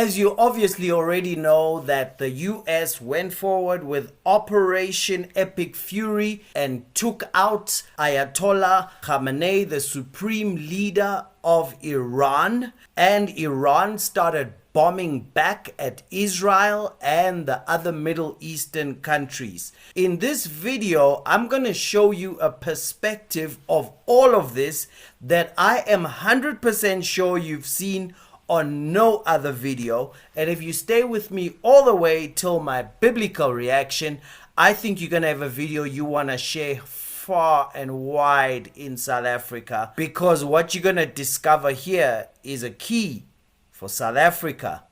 as you obviously already know, that the US went forward with Operation Epic Fury and took out Ayatollah Khamenei, the supreme leader of Iran, and Iran started bombing back at Israel and the other Middle Eastern countries. In this video, I'm going to show you a perspective of all of this that I am 100% sure you've seen on no other video. And if you stay with me all the way till my biblical reaction, I think you're going to have a video you want to share far and wide in South Africa, because what you're going to discover here is a key for South Africa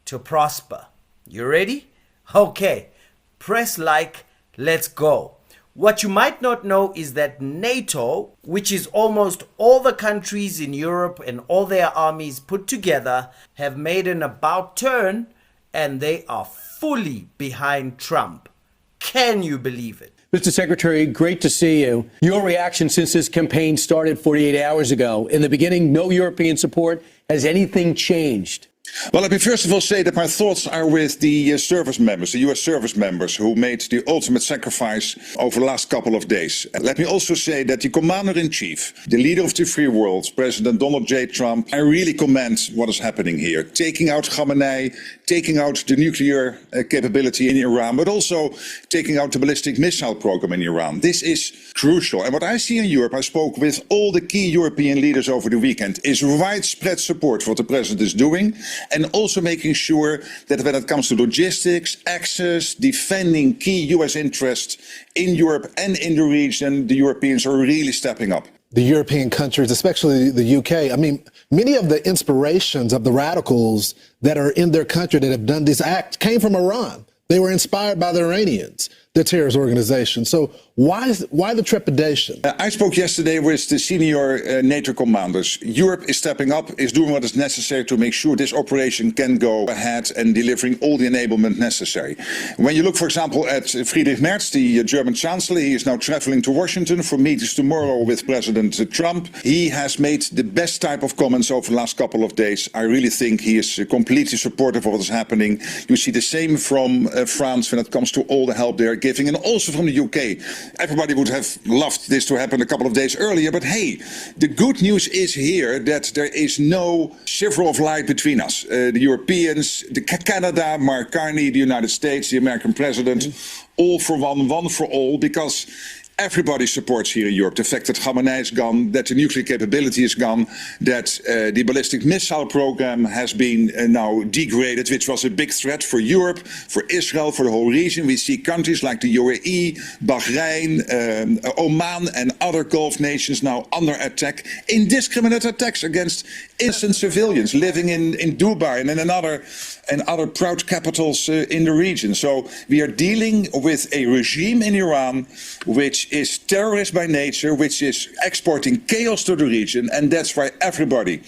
to prosper. You ready? Okay, press like, let's go. What you might not know is that NATO, which is almost all the countries in Europe and all their armies put together, have made an about turn and they are fully behind Trump. Can you believe it? Mr. Secretary, great to see you. Your reaction since this campaign started 48 hours ago. In the beginning, no European support. Has anything changed? Well, let me first of all say that my thoughts are with the service members, the US service members who made the ultimate sacrifice over the last couple of days. And let me also say that the commander-in-chief, the leader of the free world, President Donald J. Trump, I really commend what is happening here. Taking out Khamenei, taking out the nuclear capability in Iran, but also taking out the ballistic missile program in Iran. This is crucial. And what I see in Europe, I spoke with all the key European leaders over the weekend, is widespread support for what the president is doing. And also making sure that when it comes to logistics, access, defending key US interests in Europe and in the region, the Europeans are really stepping up. The European countries, especially the UK, I mean, many of the inspirations of the radicals that are in their country that have done this act came from Iran. They were inspired by the Iranians, the terrorist organization. So why the trepidation? I spoke yesterday with the senior NATO commanders. Europe is stepping up, is doing what is necessary to make sure this operation can go ahead and delivering all the enablement necessary. When you look, for example, at Friedrich Merz, the German chancellor, he is now traveling to Washington for meetings tomorrow with President Trump. He has made the best type of comments over the last couple of days. I really think he is completely supportive of what is happening. You see the same from France when it comes to all the help they're giving, and also from the UK. Everybody would have loved this to happen a couple of days earlier, but hey, the good news is here that there is no shiver of light between us. The Europeans, Canada, Mark Carney, the United States, the American president, all for one for all, because everybody supports here in Europe the fact that Khamenei is gone, that the nuclear capability is gone, that the ballistic missile program has been now degraded, which was a big threat for Europe, for Israel, for the whole region. We see countries like the UAE, Bahrain, Oman and other Gulf nations now under attack, indiscriminate attacks against innocent civilians living in Dubai and in other proud capitals in the region. So we are dealing with a regime in Iran which is terrorist by nature, which is exporting chaos to the region, and that's why everybody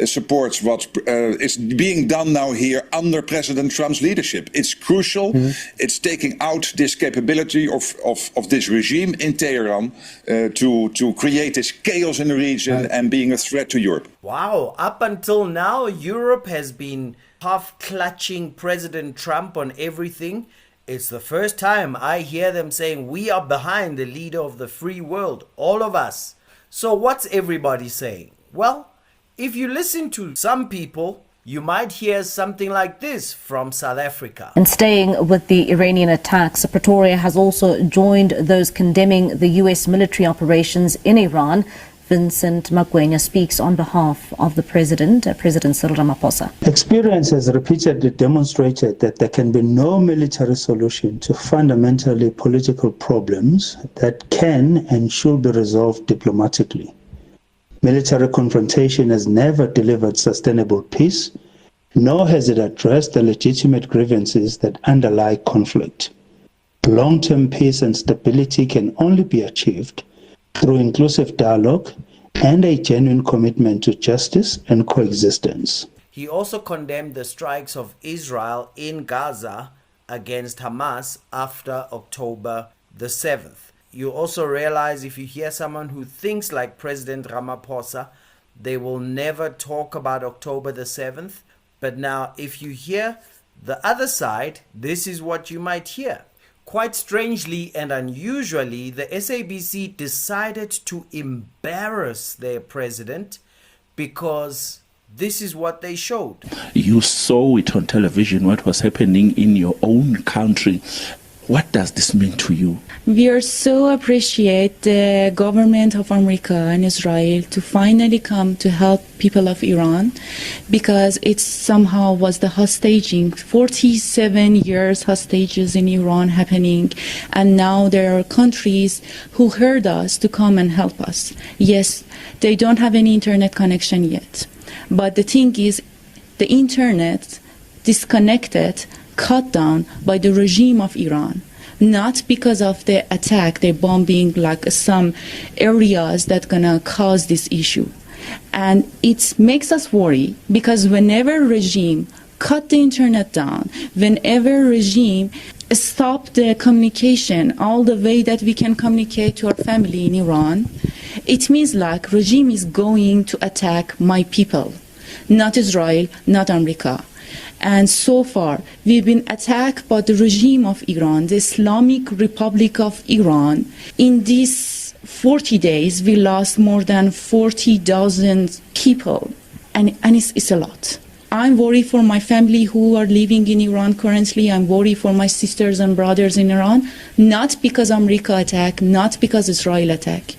supports what is being done now here under President Trump's leadership. It's crucial. It's taking out this capability of this regime in Tehran to create this chaos in the region and being a threat to Europe. Wow, up until now, Europe has been half clutching President Trump on everything. It's the first time I hear them saying we are behind the leader of the free world, all of us. So what's everybody saying? Well, if you listen to some people, you might hear something like this from South Africa. And staying with the Iranian attacks, Pretoria has also joined those condemning the US military operations in Iran. Vincent Magwenya speaks on behalf of the President Cyril Ramaphosa. Experience has repeatedly demonstrated that there can be no military solution to fundamentally political problems that can and should be resolved diplomatically. Military confrontation has never delivered sustainable peace, nor has it addressed the legitimate grievances that underlie conflict. Long-term peace and stability can only be achieved through inclusive dialogue and a genuine commitment to justice and coexistence. He also condemned the strikes of Israel in Gaza against Hamas after October the 7th. You also realize if you hear someone who thinks like President Ramaphosa, they will never talk about October the 7th. But now, if you hear the other side, this is what you might hear. Quite strangely and unusually, the SABC decided to embarrass their president because this is what they showed. You saw it on television, what was happening in your own country. What does this mean to you? We are so appreciate the government of America and Israel to finally come to help people of Iran, because it somehow was the hostaging, 47 years hostages in Iran happening, and now there are countries who heard us to come and help us. Yes, they don't have any internet connection yet, but the thing is, the internet disconnected, cut down by the regime of Iran, not because of the attack, the bombing, like some areas that gonna cause this issue. And it makes us worry, because whenever regime cut the internet down, whenever regime stop the communication, all the way that we can communicate to our family in Iran, it means like regime is going to attack my people, not Israel, not America. And so far, we've been attacked by the regime of Iran, the Islamic Republic of Iran. In these 40 days, we lost more than 40,000 people, and it's a lot. I'm worried for my family who are living in Iran currently. I'm worried for my sisters and brothers in Iran, not because America attacked, not because Israel attacked.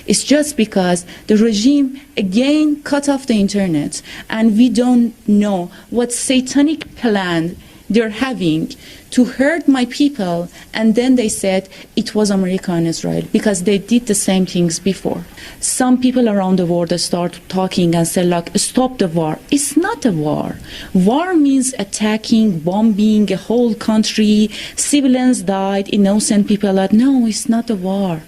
It's just because the regime again cut off the internet, and we don't know what satanic plan they're having to hurt my people. And then they said it was America and Israel, because they did the same things before. Some people around the world start talking and say, like, stop the war. It's not a war. War means attacking, bombing a whole country, civilians died, innocent people died. No, it's not a war.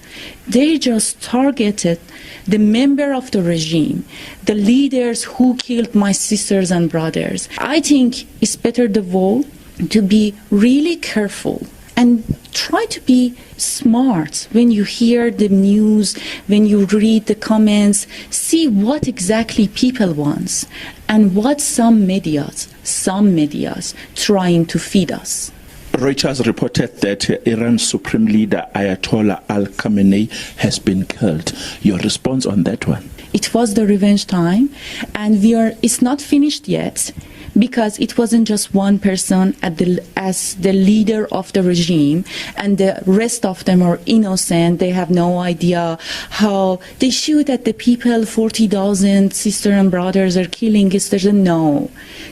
They just targeted the member of the regime, the leaders who killed my sisters and brothers. I think it's better the world to be really careful and try to be smart when you hear the news, when you read the comments, see what exactly people want and what some medias trying to feed us. Reuters reported that Iran's supreme leader Ayatollah Khamenei has been killed. Your response on that one? It was the revenge time, and it's not finished yet, because it wasn't just one person as the leader of the regime, and the rest of them are innocent. They have no idea how they shoot at the people. 40,000 sisters and brothers are killing. No,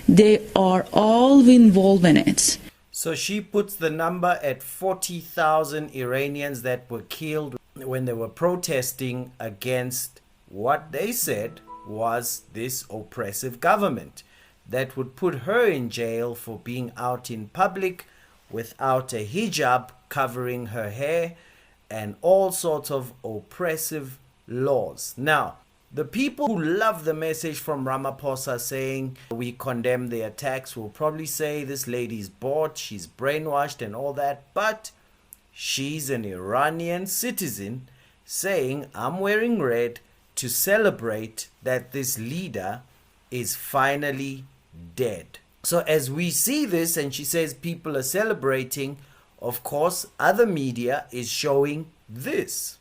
they are all involved in it. So she puts the number at 40,000 Iranians that were killed when they were protesting against what they said was this oppressive government that would put her in jail for being out in public without a hijab covering her hair and all sorts of oppressive laws. Now, the people who love the message from Ramaphosa saying we condemn the attacks will probably say this lady's bought, she's brainwashed and all that, but she's an Iranian citizen saying I'm wearing red to celebrate that this leader is finally dead. So as we see this, and she says people are celebrating, of course other media is showing this.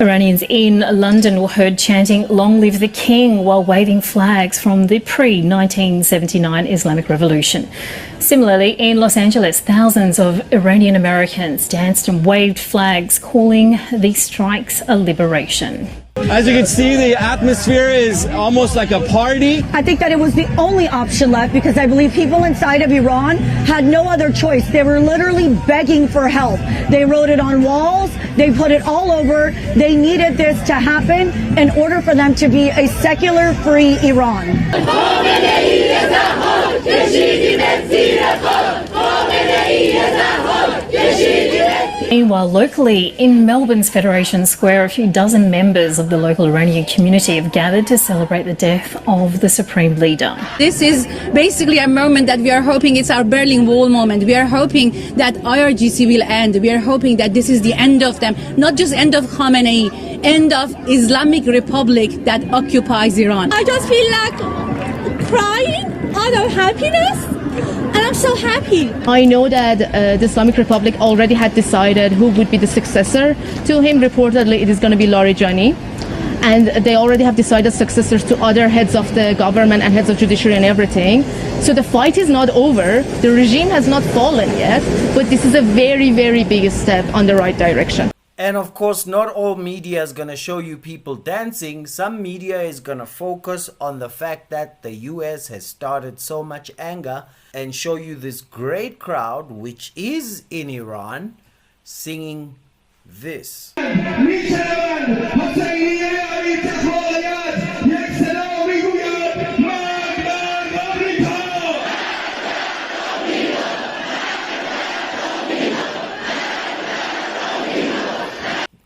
Iranians in London were heard chanting "Long live the King" while waving flags from the pre-1979 Islamic Revolution. Similarly, in Los Angeles, thousands of Iranian Americans danced and waved flags calling the strikes a liberation. As you can see, the atmosphere is almost like a party. I think that it was the only option left, because I believe people inside of Iran had no other choice. They were literally begging for help. They wrote it on walls. They put it all over. They needed this to happen in order for them to be a secular, free Iran. Meanwhile, locally in Melbourne's Federation Square, a few dozen members of the local Iranian community have gathered to celebrate the death of the Supreme Leader. This is basically a moment that we are hoping it's our Berlin Wall moment. We are hoping that IRGC will end. We are hoping that this is the end of them, not just end of Khamenei, end of Islamic Republic that occupies Iran. I just feel like crying out of happiness. And I'm so happy. I know that the Islamic Republic already had decided who would be the successor to him. Reportedly, it is going to be Larijani. And they already have decided successors to other heads of the government and heads of judiciary and everything. So the fight is not over. The regime has not fallen yet. But this is a very, very big step on the right direction. And of course, not all media is going to show you people dancing. Some media is going to focus on the fact that the US has started so much anger and show you this great crowd, which is in Iran, singing this.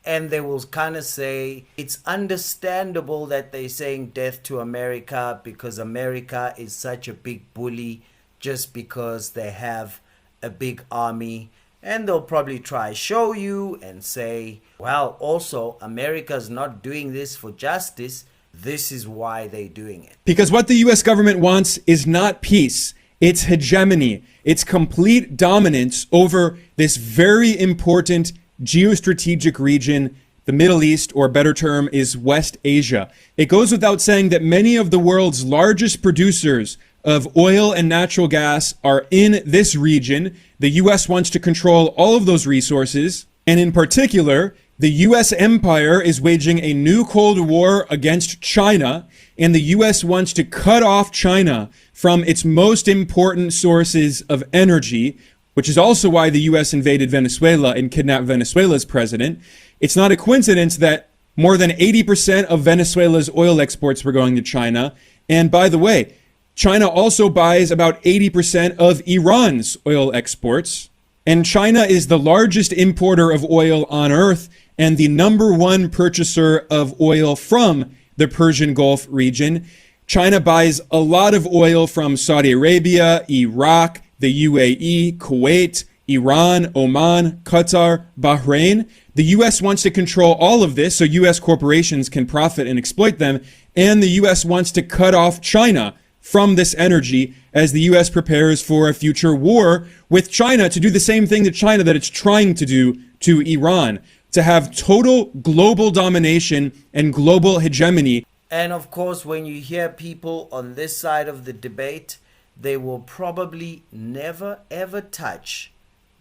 And they will kind of say it's understandable that they're saying death to America because America is such a big bully just because they have a big army. And they'll probably try show you and say, well, also America's not doing this for justice. This is why they're doing it. Because what the US government wants is not peace. It's hegemony. It's complete dominance over this very important geostrategic region. The Middle East, or better term, is West Asia. It goes without saying that many of the world's largest producers of oil and natural gas are in this region. The US wants to control all of those resources. And in particular, the US empire is waging a new Cold War against China. And the US wants to cut off China from its most important sources of energy, which is also why the US invaded Venezuela and kidnapped Venezuela's president. It's not a coincidence that more than 80% of Venezuela's oil exports were going to China. And by the way, China also buys about 80% of Iran's oil exports. And China is the largest importer of oil on earth and the #1 purchaser of oil from the Persian Gulf region. China buys a lot of oil from Saudi Arabia, Iraq, the UAE, Kuwait, Iran, Oman, Qatar, Bahrain. The US wants to control all of this so US corporations can profit and exploit them. And the US wants to cut off China from this energy as the US prepares for a future war with China to do the same thing to China that it's trying to do to Iran, to have total global domination and global hegemony. And of course, when you hear people on this side of the debate, they will probably never ever touch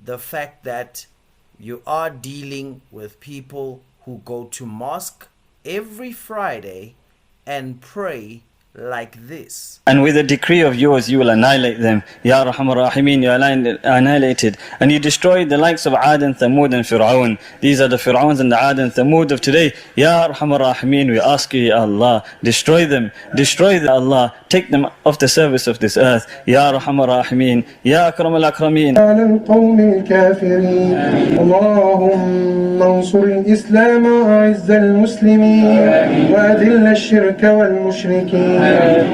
the fact that you are dealing with people who go to mosque every Friday and pray like this. And with a decree of yours, you will annihilate them. Ya Rahman Rahimin, you annihilated. And you destroyed the likes of Ad and Thamud and Fir'aun. These are the Fir'auns and the Ad and Thamud of today. Ya Rahman Rahimin, we ask you, Ya Allah, destroy them. Destroy them, Allah. Take them off the surface of this earth. Ya Rahman Rahimin, Ya Akram al-Akrameen. اللهم انصر الإسلام وأعز المسلمين وأذل الشرك والمشركين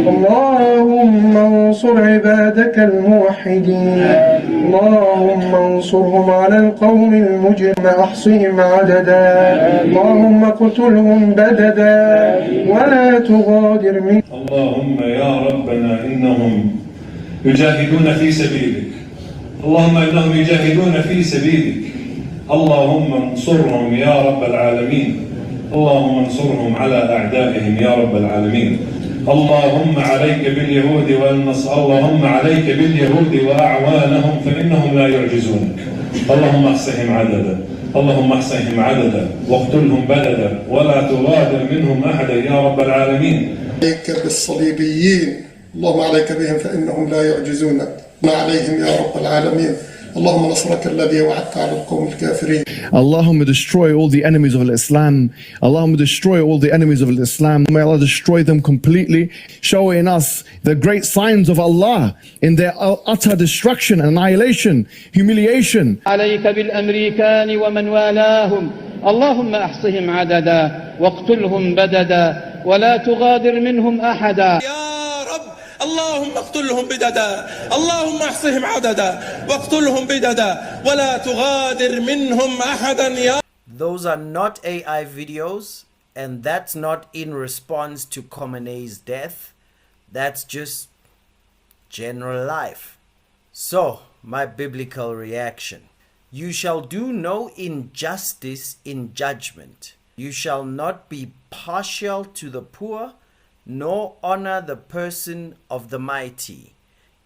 اللهم انصر عبادك الموحدين اللهم انصرهم على القوم المجرم أحصهم عددا اللهم اقتلهم بددا ولا تغادر منهم اللهم يا ربنا إنهم يجاهدون في سبيلك اللهم إنهم يجاهدون في سبيلك اللهم انصرهم يا رب العالمين اللهم انصرهم على أعدائهم يا رب العالمين اللهم عليك باليهود والنصارى اللهم عليك باليهود وأعوانهم فإنهم لا يعجزونك اللهم احصهم عددا اللهم احصهم عددا واقتلهم بددا ولا تغادر منهم أحدا يا رب العالمين عليك بالصليبيين اللهم عليك بهم فإنهم لا يعجزونك ما عليهم يا رب العالمين اللهم نصرك الذي وعدت على القوم الكافرين. Allahumma destroy all the enemies of Islam. Allahumma destroy all the enemies of Islam. May Allah destroy them completely, showing us the great signs of Allah in their utter destruction, annihilation, humiliation. عليك بالأمريكان ومن والاهم اللهم أحصهم عددا واقتلهم بددا ولا تغادر منهم أحدا. اللهم اقتلهم بددا اللهم احصهم عددا واقتلهم بددا ولا تغادر منهم أحدا يا. Those are not AI videos, and that's not in response to Khamenei's death. That's just general life. So, my biblical reaction. You shall do no injustice in judgment. You shall not be partial to the poor, nor honor the person of the mighty.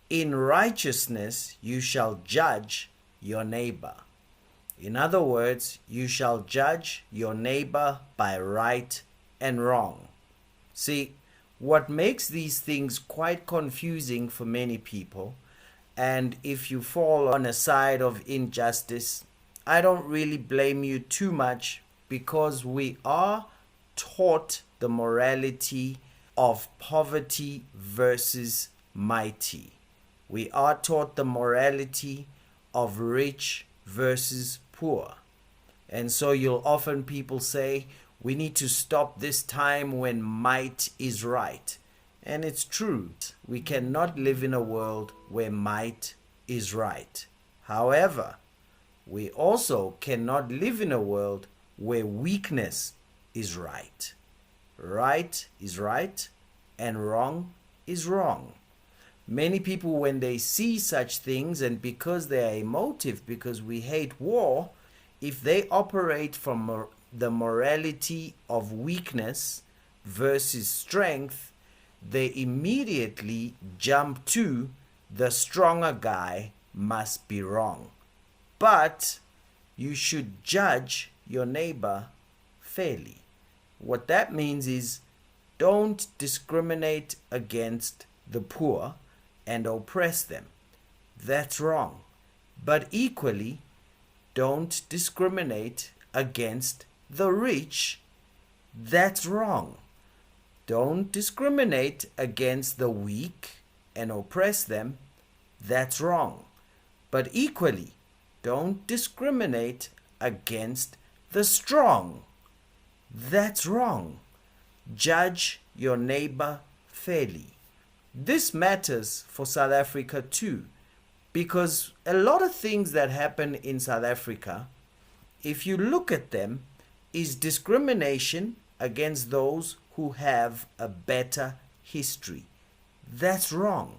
In righteousness you shall judge your neighbor. In other words, you shall judge your neighbor by right and wrong. See, what makes these things quite confusing for many people, and if you fall on a side of injustice, I don't really blame you too much, because we are taught the morality of poverty versus mighty. We are taught the morality of rich versus poor. And so you'll often people say, we need to stop this time when might is right. And it's true. We cannot live in a world where might is right. However, we also cannot live in a world where weakness is right. Right is right and wrong is wrong. Many people, when they see such things, and because they are emotive, because we hate war, if they operate from the morality of weakness versus strength, they immediately jump to the stronger guy must be wrong. But you should judge your neighbor fairly. What that means is, don't discriminate against the poor and oppress them. That's wrong. But equally, don't discriminate against the rich. That's wrong. Don't discriminate against the weak and oppress them. That's wrong. But equally, don't discriminate against the strong. That's wrong. Judge your neighbor fairly. This matters for South Africa too, because a lot of things that happen in South Africa, if you look at them, is discrimination against those who have a better history. That's wrong.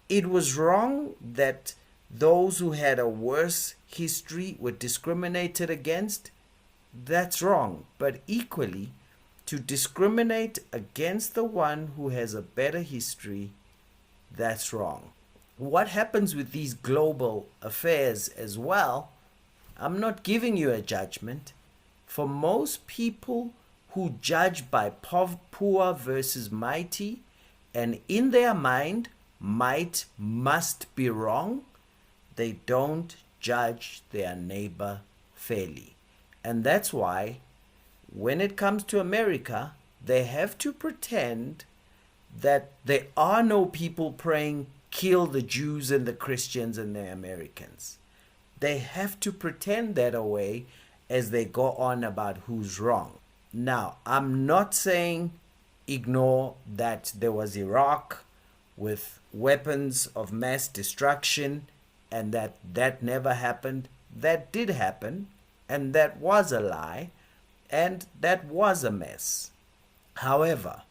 It was wrong that those who had a worse history were discriminated against. That's wrong. But equally, to discriminate against the one who has a better history, that's wrong. What happens with these global affairs as well, I'm not giving you a judgment. For most people who judge by poor versus mighty, and in their mind, might must be wrong, they don't judge their neighbor fairly. And that's why when it comes to America, they have to pretend that there are no people praying, kill the Jews and the Christians and the Americans. They have to pretend that away as they go on about who's wrong. Now, I'm not saying ignore that there was Iraq with weapons of mass destruction and that never happened. That did happen, and that was a lie. And that was a mess. However,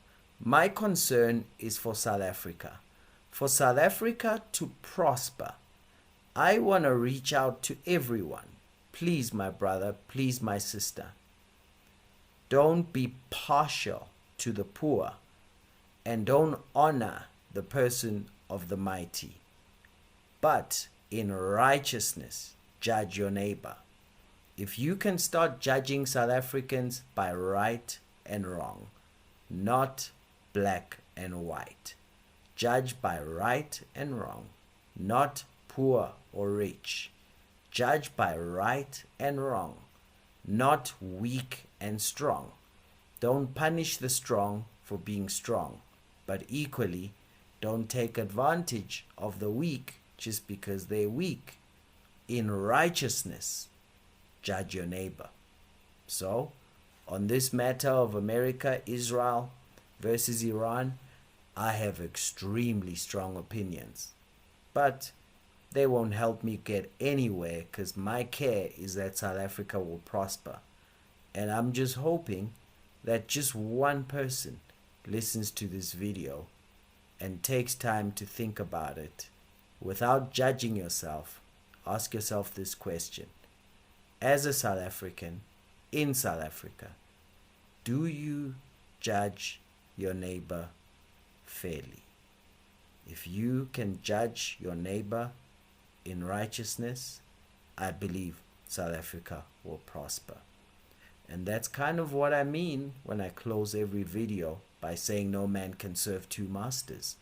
my concern is for South Africa. For South Africa to prosper, I want to reach out to everyone. Please, my brother, please, my sister. Don't be partial to the poor, and don't honor the person of the mighty. But in righteousness, judge your neighbor. If you can start judging South Africans by right and wrong, not black and white. Judge by right and wrong, not poor or rich. Judge by right and wrong, not weak and strong. Don't punish the strong for being strong, but equally don't take advantage of the weak just because they're weak. In righteousness, judge your neighbor. So, on this matter of America, Israel versus Iran, I have extremely strong opinions. But they won't help me get anywhere because my care is that South Africa will prosper. And I'm just hoping that just one person listens to this video and takes time to think about it. Without judging yourself, ask yourself this question. As a South African, in South Africa, do you judge your neighbor fairly? If you can judge your neighbor in righteousness, I believe South Africa will prosper. And that's kind of what I mean when I close every video by saying no man can serve two masters,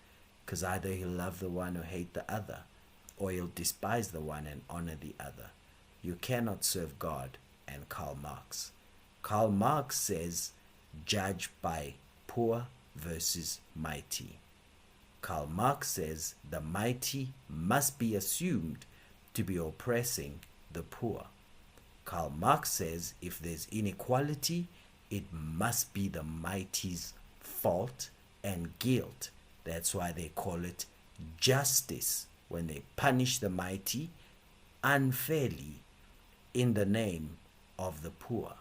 because either he'll love the one or hate the other, or he'll despise the one and honor the other. You cannot serve God and Karl Marx. Karl Marx says, judge by poor versus mighty. Karl Marx says the mighty must be assumed to be oppressing the poor. Karl Marx says if there's inequality, it must be the mighty's fault and guilt. That's why they call it justice when they punish the mighty unfairly in the name of the poor.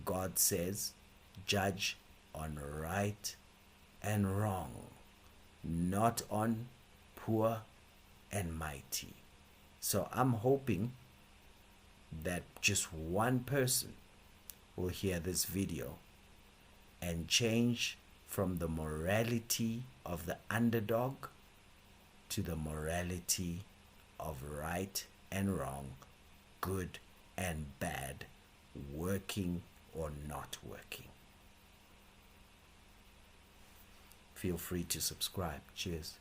God says, judge on right and wrong, not on poor and mighty. So I'm hoping that just one person will hear this video and change from the morality of the underdog to the morality of right and wrong, good and bad, working or not working. Feel free to subscribe. Cheers.